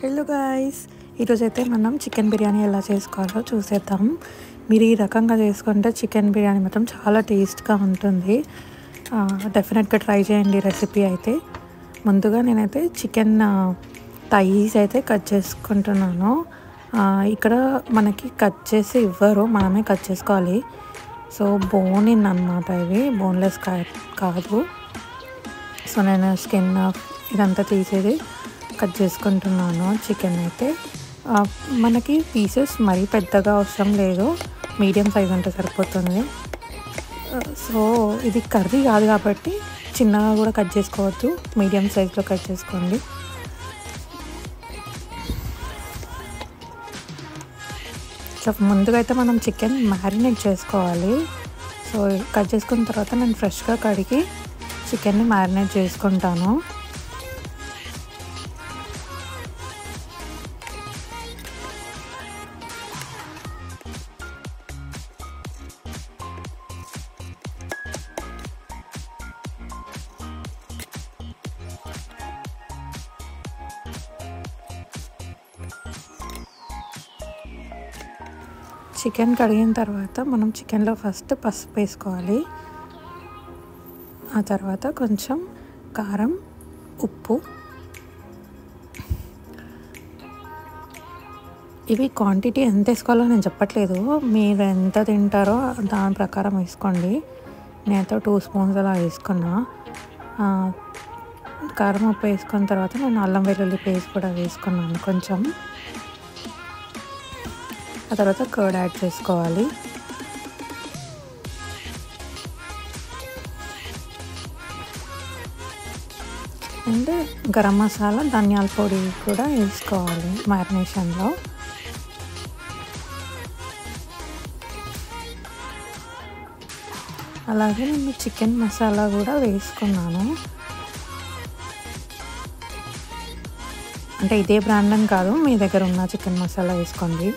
Hello guys, ఈరోజైతే మనం chicken biryani ఎలా చేసుకోవాలో చూసేద్దాం. మీరు ఈ రకంగా చేసుకుంటే చికెన్ బిర్యానీ మాత్రం చాలా టేస్ట్గా ఉంటుంది. డెఫినెట్గా ట్రై చేయండి రెసిపీ అయితే. ముందుగా నేనైతే చికెన్ థైస్ అయితే కట్ చేసుకుంటున్నాను. ఇక్కడ మనకి కట్ చేసి ఇవ్వరు, మనమే కట్ చేసుకోవాలి. సో బోన్ ఇన్ అన్నమాట, ఇవి బోన్లెస్ కాదు. సో నేను స్కిన్ ఇదంతా తీసేది కట్ చేసుకుంటున్నాను. చికెన్ అయితే మనకి పీసెస్ మరీ పెద్దగా అవసరం లేదు, మీడియం సైజ్ ఉంటే సరిపోతుంది. సో ఇది కర్రీ కాదు కాబట్టి చిన్నగా కూడా కట్ చేసుకోవద్దు, మీడియం సైజ్లో కట్ చేసుకోండి. సో ముందుగా అయితే మనం చికెన్ మ్యారినేట్ చేసుకోవాలి. సో కట్ చేసుకున్న తర్వాత నేను ఫ్రెష్గా కడిగి చికెన్ని మ్యారినేట్ చేసుకుంటాను. చికెన్ కడిగిన తర్వాత మనం చికెన్లో ఫస్ట్ పసుపు వేసుకోవాలి. ఆ తర్వాత కొంచెం కారం, ఉప్పు. ఇవి క్వాంటిటీ ఎంత వేసుకోవాలో నేను చెప్పట్లేదు, మీరు ఎంత తింటారో దాని ప్రకారం వేసుకోండి. నేనైతే 2 స్పూన్స్ అలా వేసుకున్నా. కారం, ఉప్పు వేసుకున్న తర్వాత నేను అల్లం వెల్లుల్లి పేస్ట్ కూడా వేసుకున్నాను కొంచెం. ఆ తర్వాత కర్డ్ యాడ్ చేసుకోవాలి. అండ్ గరం మసాలా, ధనియాల పొడి కూడా వేసుకోవాలి మ్యారినేషన్లో. అలాగే నేను చికెన్ మసాలా కూడా వేసుకున్నాను. అంటే ఇదే బ్రాండ్ అని కాదు, మీ దగ్గర ఉన్న చికెన్ మసాలా వేసుకోండి.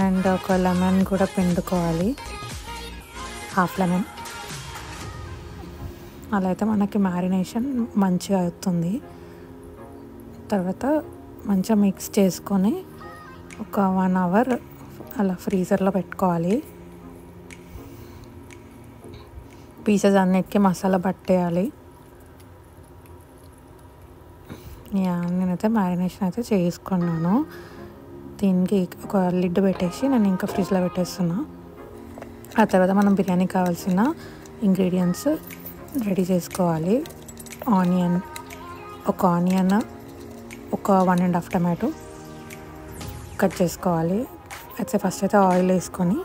అండ్ ఒక లెమన్ కూడా పిండుకోవాలి, హాఫ్ లెమన్. అలా అయితే మనకి మ్యారినేషన్ మంచిగా అవుతుంది. తర్వాత మంచిగా మిక్స్ చేసుకొని ఒక 1 అవర్ అలా ఫ్రీజర్లో పెట్టుకోవాలి. పీసెస్ అన్నిటికీ మసాలా పట్టేయాలి. నేనైతే మ్యారినేషన్ అయితే చేసుకున్నాను. దీనికి ఒక లిడ్ పెట్టేసి నేను ఇంకా ఫ్రిడ్జ్లో పెట్టేస్తున్నా. ఆ తర్వాత మనం బిర్యానీకి కావాల్సిన ఇంగ్రీడియంట్స్ రెడీ చేసుకోవాలి. ఒక ఆనియన్, ఒక 1.5 టమాటో కట్ చేసుకోవాలి. అయితే ఫస్ట్ అయితే ఆయిల్ వేసుకొని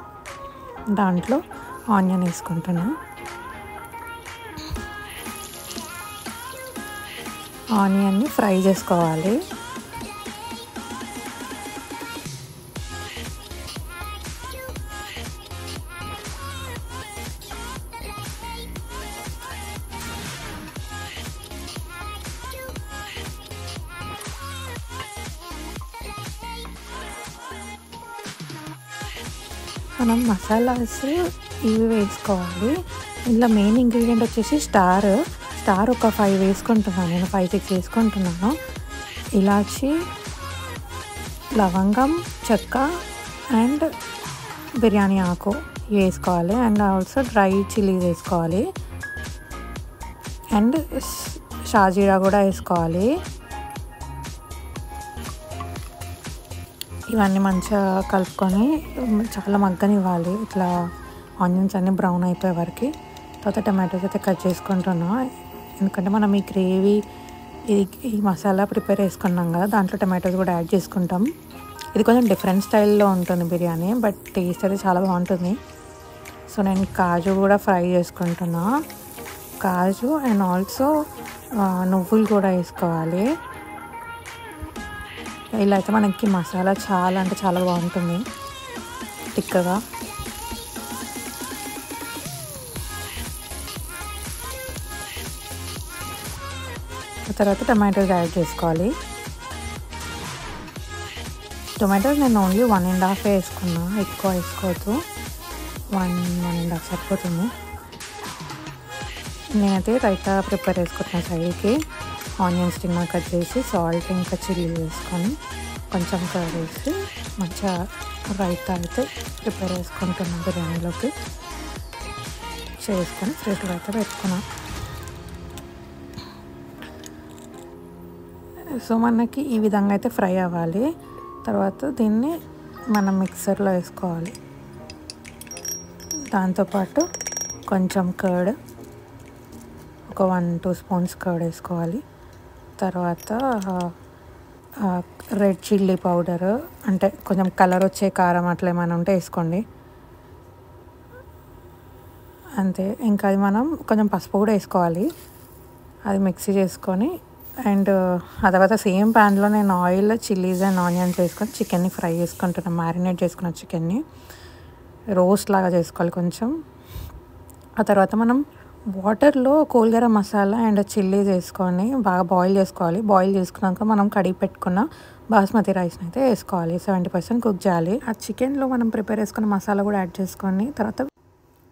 దాంట్లో ఆనియన్ వేసుకుంటున్నా. ఆనియన్ని ఫ్రై చేసుకోవాలి. మనం మసాలాస్ ఇవి వేసుకోవాలి. ఇందులో మెయిన్ ఇంగ్రీడియంట్ వచ్చేసి స్టార్ ఒక 5 వేసుకుంటున్నాను, నేను 5-6 వేసుకుంటున్నాను. ఇలాచి, లవంగం, చెక్క అండ్ బిర్యానీ ఆకు వేసుకోవాలి. అండ్ ఆల్సో డ్రై చిల్లీస్ వేసుకోవాలి. అండ్ షాజీరా కూడా వేసుకోవాలి. ఇవన్నీ మంచిగా కలుపుకొని చాలా మగ్గనివ్వాలి, ఇట్లా ఆనియన్స్ అన్నీ బ్రౌన్ అయిపోయే వరకు. తర్వాత టమాటోస్ అయితే కట్ చేసుకుంటున్నా, ఎందుకంటే మనం ఈ గ్రేవీ ఈ మసాలా ప్రిపేర్ చేసుకున్నాం కదా, దాంట్లో టమాటోస్ కూడా యాడ్ చేసుకుంటాం. ఇది కొంచెం డిఫరెంట్ స్టైల్లో ఉంటుంది బిర్యానీ, బట్ టేస్ట్ అయితే చాలా బాగుంటుంది. సో నేను కాజు కూడా ఫ్రై చేసుకుంటున్నా, కాజు అండ్ ఆల్సో నువ్వులు కూడా వేసుకోవాలి. ఇలా అయితే మనకి మసాలా చాలా అంటే చాలా బాగుంటుంది తిక్కగా. తర్వాత టమాటోస్ యాడ్ చేసుకోవాలి. టొమాటోస్ నేను ఓన్లీ 1.5 వేసుకున్నా, ఎక్కువ వేసుకోవద్దు, 1.5 సరిపోతుంది. నేనైతే రైతా ప్రిపేర్ చేసుకుంటున్నా సైడ్కి. ఆనియన్స్ చిన్నగా కట్ చేసి సాల్ట్ ఇంకా చిల్లీ వేసుకొని కొంచెం కర్డ్ వేసి మంచిగా రైతా అయితే ప్రిపేర్ చేసుకుంటున్నాం బిర్యానీలోకి చేసుకొని ఫ్రిడ్జ్లో అయితే పెట్టుకున్నాం. సో మనకి ఈ విధంగా అయితే ఫ్రై అవ్వాలి. తర్వాత దీన్ని మనం మిక్సర్లో వేసుకోవాలి. దాంతోపాటు కొంచెం కర్డ్, ఒక 1-2 స్పూన్స్ కర్డ్ వేసుకోవాలి. తర్వాత రెడ్ చిల్లీ పౌడర్, అంటే కొంచెం కలర్ వచ్చే కారం అట్లా ఏమైనా ఉంటే వేసుకోండి అంతే. ఇంకా అది మనం కొంచెం పసుపు కూడా వేసుకోవాలి. అది మిక్సీ చేసుకొని అండ్ ఆ తర్వాత సేమ్ ప్యాన్లో నేను ఆయిల్, చిల్లీస్ అండ్ ఆనియన్స్ వేసుకొని చికెన్ని ఫ్రై చేసుకుంటున్నాను. మ్యారినేట్ చేసుకున్న చికెన్ని రోస్ట్ లాగా చేసుకోవాలి కొంచెం. ఆ తర్వాత మనం వాటర్లో కోల్గరం మసాలా అండ్ చిల్లీస్ వేసుకొని బాగా బాయిల్ చేసుకోవాలి. బాయిల్ చేసుకున్నాక మనం కడిగి పెట్టుకున్న బాస్మతి రైస్ని అయితే వేసుకోవాలి. 70% కుక్ చేయాలి. ఆ చికెన్లో మనం ప్రిపేర్ చేసుకున్న మసాలా కూడా యాడ్ చేసుకొని తర్వాత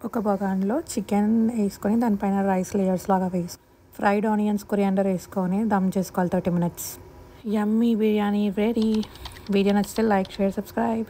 ఒక బగాన్లో చికెన్ వేసుకొని దానిపైన రైస్ లేయర్స్ లాగా వేసి ఫ్రైడ్ ఆనియన్స్, కొరియాండర్ వేసుకొని దమ్ చేసుకోవాలి 30 minutes. యమ్మీ బిర్యానీ రెడీ. వీడియో నచ్చితే లైక్, షేర్, సబ్స్క్రైబ్.